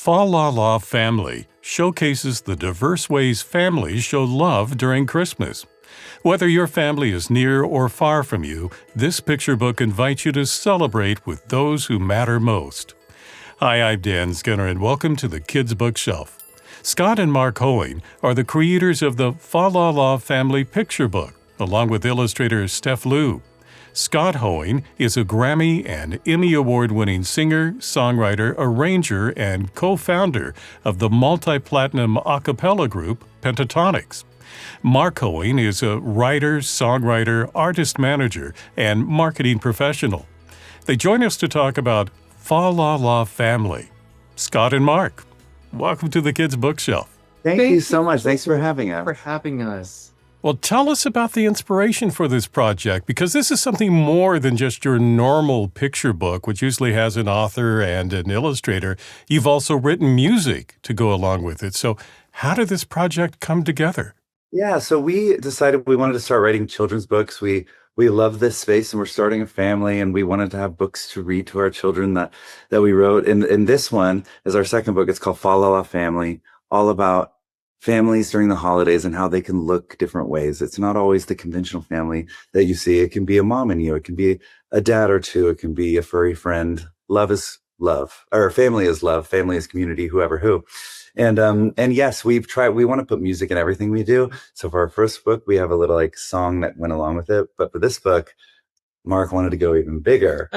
Fa La La Family showcases the diverse ways families show love during Christmas. Whether your family is near or far from you, this picture book invites you to celebrate with those who matter most. Hi, I'm Dan Skinner, and welcome to the Kids Bookshelf. Scott and Mark Hoeing are the creators of the Fa La La Family picture book, along with illustrator Steph Lew. Scott Hoeing is a Grammy and Emmy Award-winning singer, songwriter, arranger, and co-founder of the multiplatinum acapella group Pentatonix. Mark Hoeing is a writer, songwriter, artist manager, and marketing professional. They join us to talk about Fa La La Family. Scott and Mark, welcome to the Kids Bookshelf. Thank you so much. Thanks for having us. Well, tell us about the inspiration for this project, because this is something more than just your normal picture book, which usually has an author and an illustrator. You've also written music to go along with it. So how did this project come together? Yeah, so we decided we wanted to start writing children's books. We love this space, and we're starting a family, and we wanted to have books to read to our children that we wrote. And this one is our second book. It's called Fa La La Family, all about families during the holidays and how they can look different ways. It's not always the conventional family that you see. It can be a mom and you. It can be a dad or two. It can be a furry friend. Love is love, or family is love. Family is community, whoever who. And yes, we want to put music in everything we do. So for our first book, we have a little song that went along with it. But for this book, Mark wanted to go even bigger,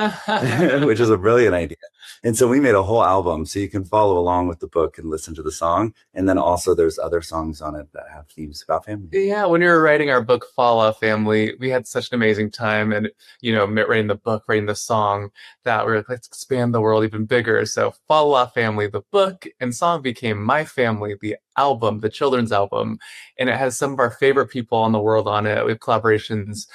which is a brilliant idea. And so we made a whole album so you can follow along with the book and listen to the song. And then also there's other songs on it that have themes about family. Yeah, when we were writing our book, Fa La Family, we had such an amazing time. And, writing the book, writing the song, that we were like, let's expand the world even bigger. So Fa La Family, the book and song became My Family, the album, the children's album. And it has some of our favorite people in the world on it. We have collaborations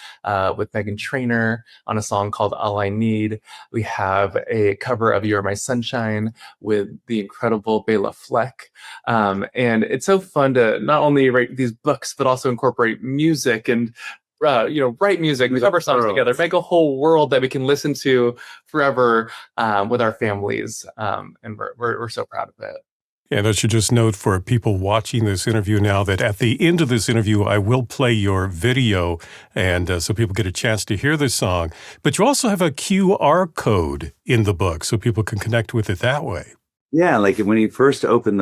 with Meghan Trainor on a song called All I Need. We have a cover of You're My Sunshine with the incredible Bela Fleck. And it's so fun to not only write these books, but also incorporate music and write music, cover songs together, make a whole world that we can listen to forever with our families. And we're so proud of it. And I should just note for people watching this interview now that at the end of this interview, I will play your video, and so people get a chance to hear the song. But you also have a QR code in the book, so people can connect with it that way. Yeah, like when you first open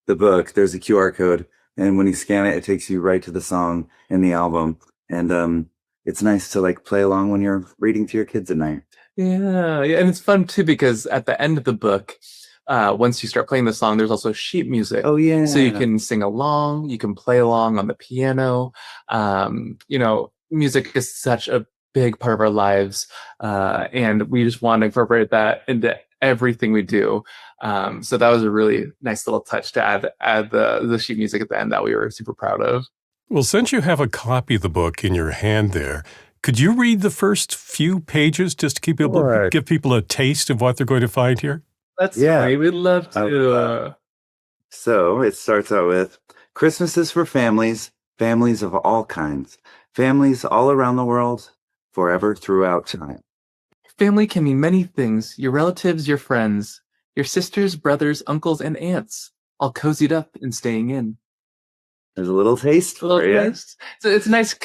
the book, there's a QR code, and when you scan it, it takes you right to the song and the album. And it's nice to play along when you're reading to your kids at night. Yeah, and it's fun too because at the end of the book, once you start playing the song, there's also sheet music. Oh, yeah. So you can sing along, you can play along on the piano. Music is such a big part of our lives. And we just want to incorporate that into everything we do. So that was a really nice little touch to add the sheet music at the end that we were super proud of. Well, since you have a copy of the book in your hand there, could you read the first few pages just to give people a taste of what they're going to find here? That's great. We'd love to. So it starts out with, Christmas is for families, families of all kinds, families all around the world, forever throughout time. Family can mean many things. Your relatives, your friends, your sisters, brothers, uncles, and aunts, all cozied up and staying in. There's a little taste for you. So it's a nice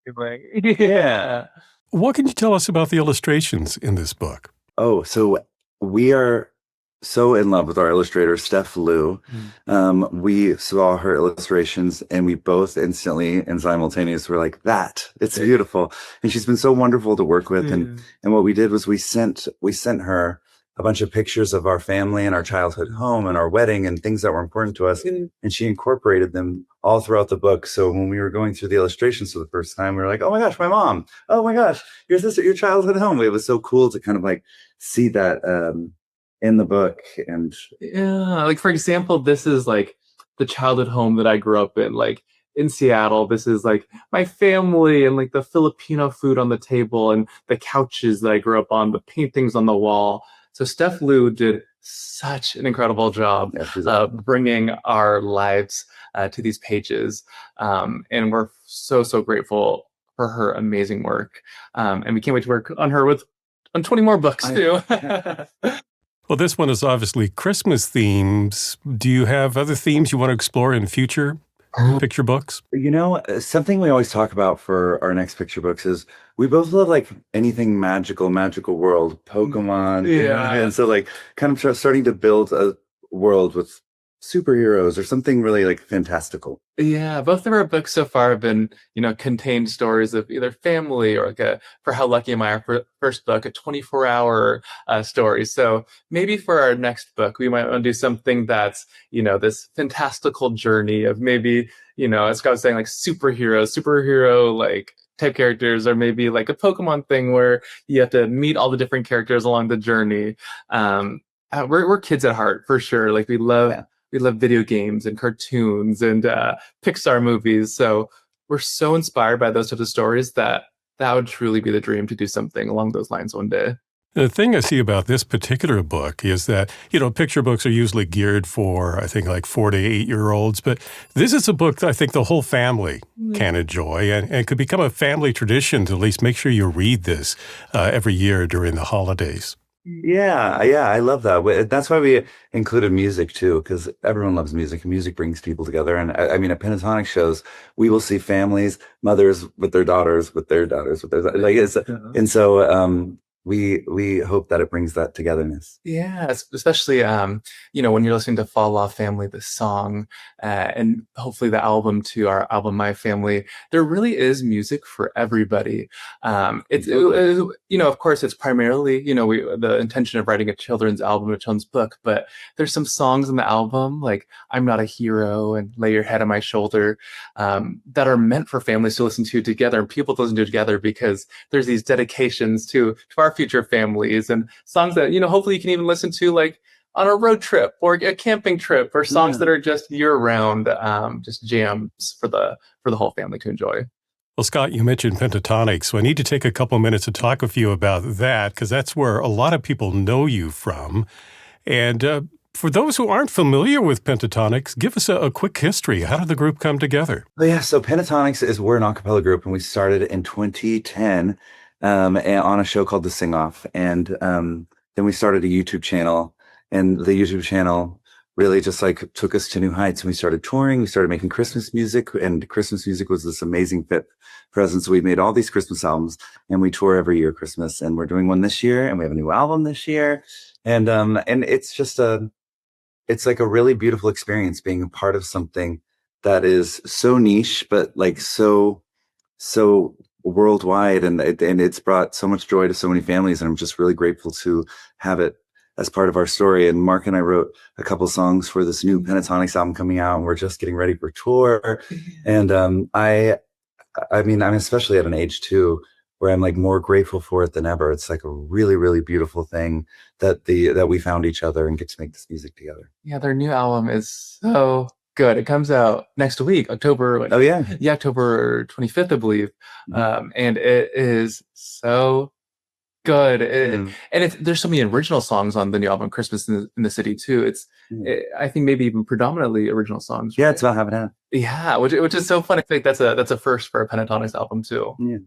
feeling. Yeah. What can you tell us about the illustrations in this book? Oh, so we are so in love with our illustrator, Steph Lew. We saw her illustrations and we both instantly and simultaneously were like, it's beautiful. And she's been so wonderful to work with. And what we did was we sent her a bunch of pictures of our family and our childhood home and our wedding and things that were important to us. And she incorporated them all throughout the book. So when we were going through the illustrations for the first time, we were like, oh my gosh, my mom. Oh my gosh, your sister, your childhood home. It was so cool to kind of see that in the book. And yeah, for example, this is the childhood home that I grew up in, in Seattle. This is my family and the Filipino food on the table and the couches that I grew up on, the paintings on the wall. So Steph Lew did such an incredible job bringing our lives to these pages. And we're so, so grateful for her amazing work. And we can't wait to work on her on 20 more books too. Well, this one is obviously Christmas themes. Do you have other themes you want to explore in future picture books? Something we always talk about for our next picture books is we both love like anything magical world, Pokemon. Yeah. And so like kind of starting to build a world with superheroes or something really like fantastical. Yeah, both of our books so far have been, contained stories of either family or like for How Lucky Am I, our first book, a 24-hour story. So maybe for our next book, we might want to do something that's, this fantastical journey of maybe, as Scott was saying, like superhero like type characters, or maybe like a Pokemon thing where you have to meet all the different characters along the journey. We're kids at heart for sure. Like we love video games and cartoons and Pixar movies. So we're so inspired by those types of stories that would truly be the dream to do something along those lines one day. The thing I see about this particular book is that, picture books are usually geared for, I think, like 4 to 8-year-olds. But this is a book that I think the whole family can enjoy and could become a family tradition to at least make sure you read this every year during the holidays. Yeah, I love that. That's why we included music too, because everyone loves music, and music brings people together. And I mean, at Pentatonix shows, we will see families, mothers with their daughters, with their like it's, and so we hope that it brings that togetherness. Yeah, especially when you're listening to Fall Off Family, the song, and hopefully the album too, our album My Family. There really is music for everybody. Of course, it's primarily the intention of writing a children's album, a children's book, but there's some songs in the album like I'm Not a Hero and Lay Your Head on My Shoulder that are meant for families to listen to together and people to listen to together, because there's these dedications to our future families, and songs that hopefully you can even listen to like on a road trip or a camping trip, or songs that are just year round, just jams for the whole family to enjoy. Well, Scott, you mentioned Pentatonix, so I need to take a couple minutes to talk with you about that, because that's where a lot of people know you from. And for those who aren't familiar with Pentatonix, give us a quick history. How did the group come together? Oh, yeah, so Pentatonix we're an acapella group, and we started in 2010 and on a show called The Sing Off. And then we started a YouTube channel, and the YouTube channel really just like took us to new heights. And we started touring, we started making Christmas music, and Christmas music was this amazing fit present. So we made all these Christmas albums, and we tour every year Christmas, and we're doing one this year, and we have a new album this year. And it's just it's like a really beautiful experience being a part of something that is so niche, but like so worldwide, and it's brought so much joy to so many families, and I'm just really grateful to have it as part of our story. And Mark and I wrote a couple songs for this new Pentatonix album coming out, and we're just getting ready for tour. And I mean, I'm especially at an age too where I'm like more grateful for it than ever. It's like a really, really beautiful thing that we found each other and get to make this music together. Yeah, their new album is so good. It comes out next week, October. Oh yeah, October 25th, I believe. And it is so good. And there's so many original songs on the new album, Christmas in the City too. I think maybe even predominantly original songs. Yeah, right? it's about half and half. Yeah, which is so fun. I think that's a first for a Pentatonix album too. Yeah.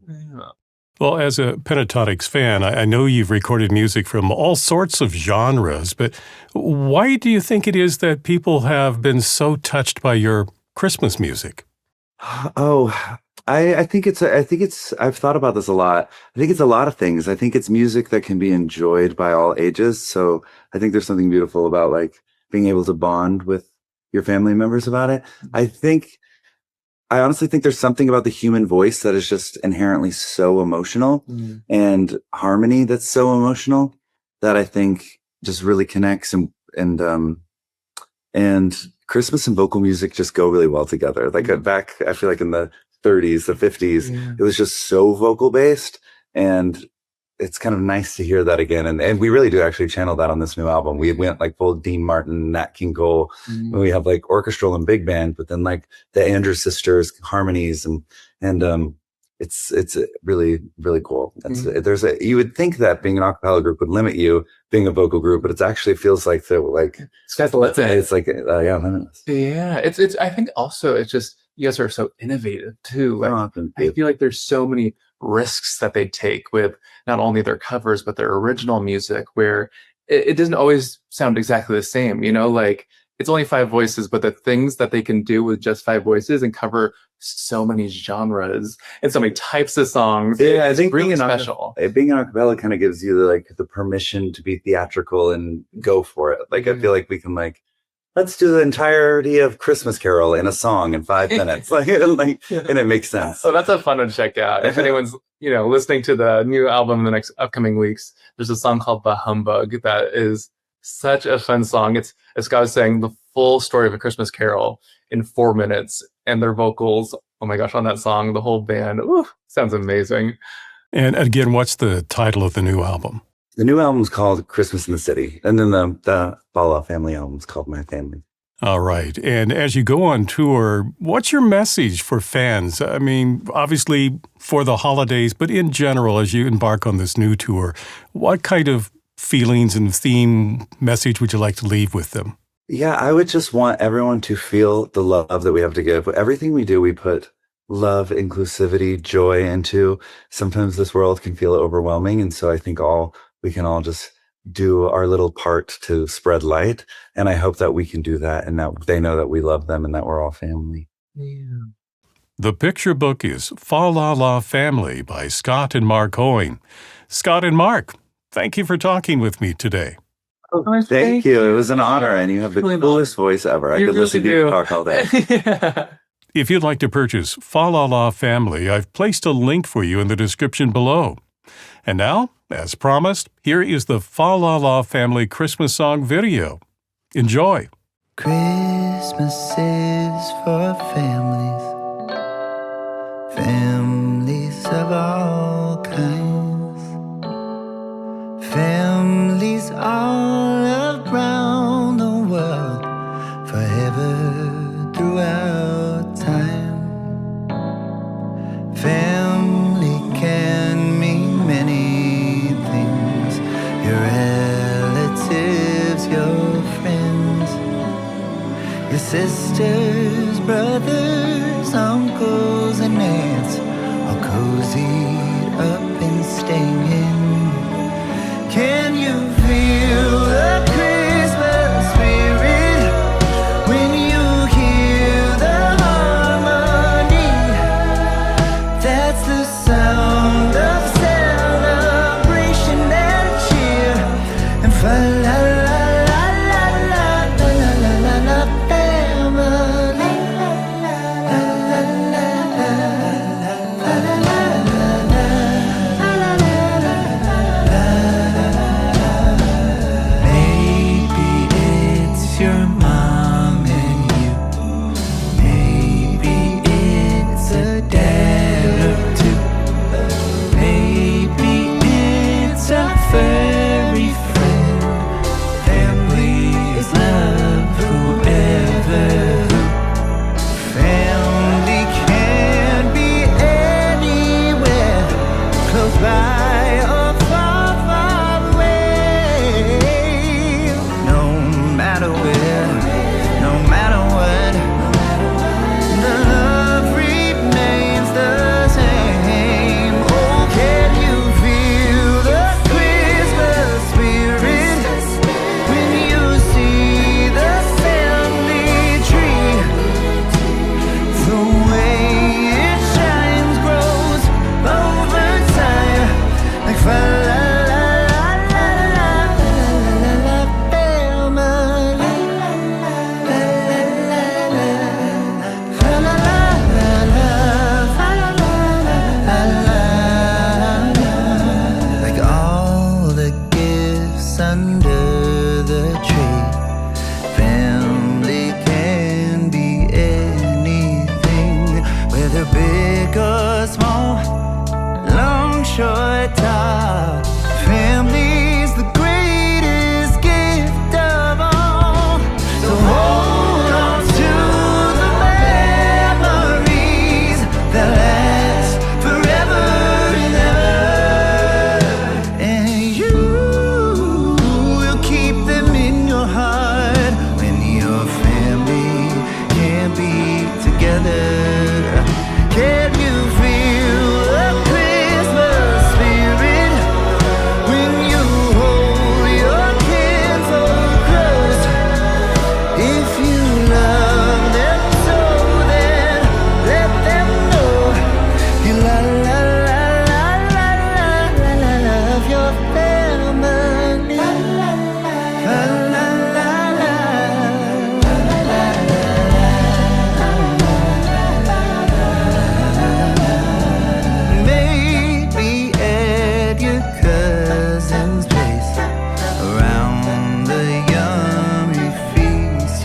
Well, as a Pentatonix fan, I know you've recorded music from all sorts of genres, but why do you think it is that people have been so touched by your Christmas music? Oh, I think I've thought about this a lot. I think it's a lot of things. I think it's music that can be enjoyed by all ages. So I think there's something beautiful about like being able to bond with your family members about it. I honestly think there's something about the human voice that is just inherently so emotional, and harmony that's so emotional, that I think just really connects, and Christmas and vocal music just go really well together. Like back, I feel like in the 30s, the 50s, it was just so vocal based, and it's kind of nice to hear that again. And we really do actually channel that on this new album. We went like full Dean Martin, Nat King Cole. We have like orchestral and big band, but then like the Andrews Sisters harmonies, and it's really, really cool. You would think that being an a cappella group would limit you being a vocal group, but it actually feels like sky's the limit. It's like limitless. Yeah, it's I think also it's just you guys are so innovative too. Like, I feel like there's so many risks that they take with not only their covers but their original music, where it doesn't always sound exactly the same, like it's only 5 voices, but the things that they can do with just 5 voices and cover so many genres and so many types of songs. Yeah, I think really being special. Being an acapella kind of gives you the permission to be theatrical and go for it. Like I feel like we can let's do the entirety of Christmas Carol in a song in 5 minutes. And it makes sense. So that's a fun one to check out. If anyone's, listening to the new album in the next upcoming weeks, there's a song called The Humbug that is such a fun song. It's Scott was saying, the full story of A Christmas Carol in 4 minutes, and their vocals, oh my gosh, on that song, the whole band, sounds amazing. And again, what's the title of the new album? The new album's called Christmas in the City. And then the Fall Out Family album's called My Family. All right. And as you go on tour, what's your message for fans? I mean, obviously for the holidays, but in general, as you embark on this new tour, what kind of feelings and theme message would you like to leave with them? Yeah, I would just want everyone to feel the love that we have to give. Everything we do, we put love, inclusivity, joy into. Sometimes this world can feel overwhelming. And so I think we can all just do our little part to spread light. And I hope that we can do that and that they know that we love them and that we're all family. Yeah. The picture book is Fa La La Family by Scott and Mark Hoying. Scott and Mark, thank you for talking with me today. Oh, thank you. It was an honor, and you have the coolest voice ever. I could listen to you talk all day. Yeah. If you'd like to purchase Fa La La Family, I've placed a link for you in the description below. And now, as promised, here is the Fa La La Family Christmas song video. Enjoy. Christmas is for families, families of all kinds, families all around the world, forever throughout time. Family can mean many things, your relatives, your friends, your sisters, brothers, uncles, and aunts, all cozied up and staying. Can you feel the Christmas spirit when you hear the harmony? That's the sound of celebration and cheer. And fa la la la la la la la la la family. La la la la la la la la la la la. May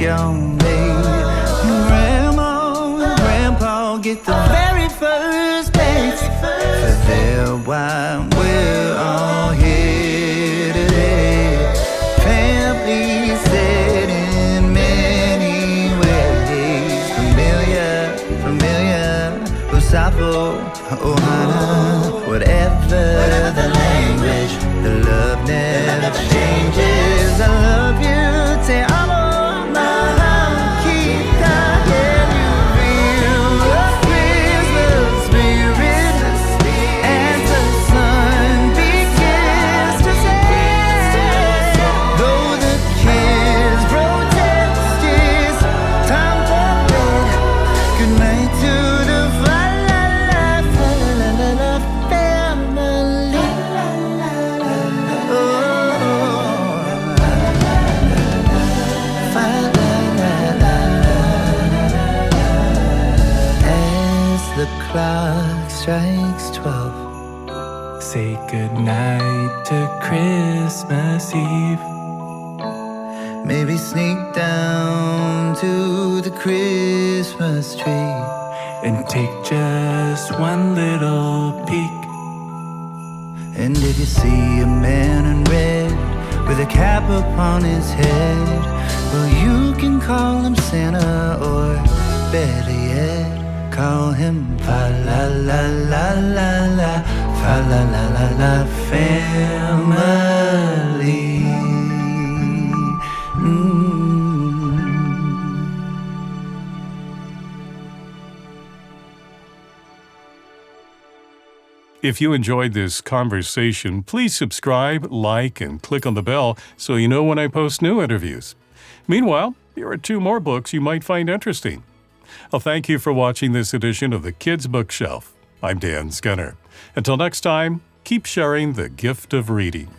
young babe. Grandma and Grandpa get the very first dates for their wine. We're all here today. Family said in many ways. Familiar, Usafo, Ohana, whatever the language, the love never changes. I love you, te amo, Mahakita. Yeah, you feel the Christmas spirit as the sun begins to set. Though the kids protest, it's time for bed. Good night to the fa-la-la family. As the clock strikes 12, say goodnight to Christmas Eve. Maybe sneak down to the Christmas tree and take just one little peek. And if you see a man in red with a cap upon his head, well, you can call him Santa, or better yet, call him fa-la-la-la-la-la, fa-la-la-la-la family. If you enjoyed this conversation, please subscribe, like, and click on the bell so you know when I post new interviews. Meanwhile, here are 2 more books you might find interesting. Well, thank you for watching this edition of the Kids Bookshelf. I'm Dan Skinner. Until next time, keep sharing the gift of reading.